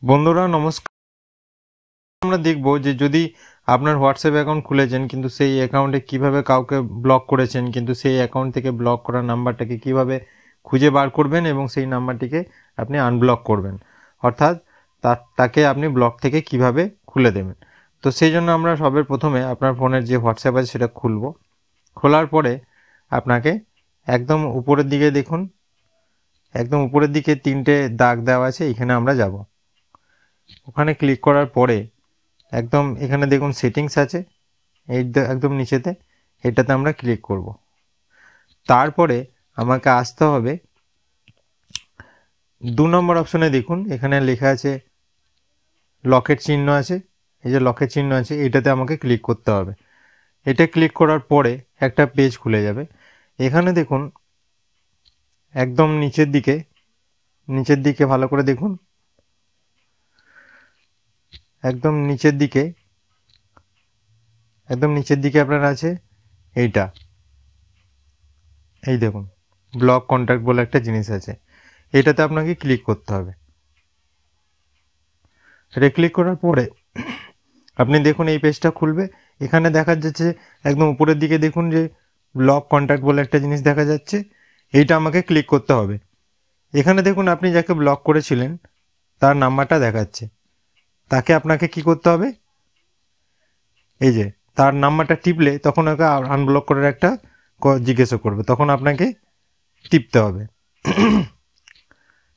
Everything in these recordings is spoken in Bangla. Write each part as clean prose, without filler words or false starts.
বন্ধুরা নমস্কার। আমরা দেখব যে যদি আপনার হোয়াটসঅ্যাপ অ্যাকাউন্ট খুলেছেন কিন্তু সেই অ্যাকাউন্টে কিভাবে কাউকে ব্লক করেছেন, কিন্তু সেই অ্যাকাউন্ট থেকে ব্লক করা নাম্বারটাকে কিভাবে খুঁজে বার করবেন এবং সেই নাম্বারটিকে আপনি আনব্লক করবেন, অর্থাৎ তাকে আপনি ব্লক থেকে কিভাবে খুলে দেবেন। তো সেই জন্য আমরা সবের প্রথমে আপনার ফোনের যে হোয়াটসঅ্যাপ আছে সেটা খুলব। খোলার পরে আপনাকে একদম উপরের দিকে দেখুন, একদম উপরের দিকে 3টে দাগ দেওয়া আছে, এখানে আমরা যাব। ওখানে ক্লিক করার পরে একদম এখানে দেখুন সেটিংস আছে, এই একদম নিচেতে, এটাতে আমরা ক্লিক করব। তারপরে আমাকে আসতে হবে 2 নম্বর অপশনে। দেখুন এখানে লেখা আছে লকের চিহ্ন আছে, এই যে লকের চিহ্ন আছে এটাতে আমাকে ক্লিক করতে হবে। এটা ক্লিক করার পরে একটা পেজ খুলে যাবে। এখানে দেখুন একদম নিচের দিকে ভালো করে দেখুন, একদম নিচের দিকে আপনার আছে এইটা, এই দেখুন ব্লক কন্ট্যাক্ট বলে একটা জিনিস আছে, এটাতে আপনাকে ক্লিক করতে হবে। এটা ক্লিক করার পরে আপনি দেখুন এই পেজটা খুলবে। এখানে দেখা যাচ্ছে একদম উপরের দিকে দেখুন যে ব্লক কন্ট্যাক্ট বলে একটা জিনিস দেখা যাচ্ছে, এইটা আমাকে ক্লিক করতে হবে। এখানে দেখুন আপনি যাকে ব্লক করেছিলেন তার নাম্বারটা দেখাচ্ছে, তাকে আপনাকে কি করতে হবে, এই যে তার নাম্বারটা টিপলে তখন ওকে আনব্লক করার একটা জিজ্ঞাসা করবে, তখন আপনাকে টিপতে হবে।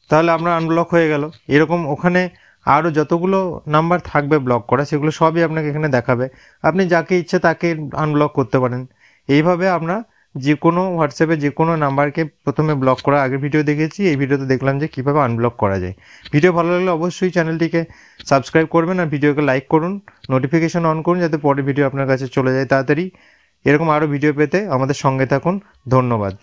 তাহলে আপনার আনব্লক হয়ে গেল। এরকম ওখানে আরও যতগুলো নাম্বার থাকবে ব্লক করা সেগুলো সবই আপনাকে এখানে দেখাবে, আপনি যাকে ইচ্ছে তাকে আনব্লক করতে পারেন। এইভাবে আমরা যে কোনো হোয়াটসঅ্যাপে যে কোনো নাম্বারকে প্রথমে ব্লক করা আগের ভিডিও দেখেছি, এই ভিডিওতে দেখলাম যে কীভাবে আনব্লক করা যায়। ভিডিও ভালো লাগলে অবশ্যই চ্যানেলটিকে সাবস্ক্রাইব করবেন আর ভিডিওকে লাইক করুন, নোটিফিকেশন অন করুন যাতে পরের ভিডিও আপনার কাছে চলে যায় তাড়াতাড়ি। এরকম আরও ভিডিও পেতে আমাদের সঙ্গে থাকুন। ধন্যবাদ।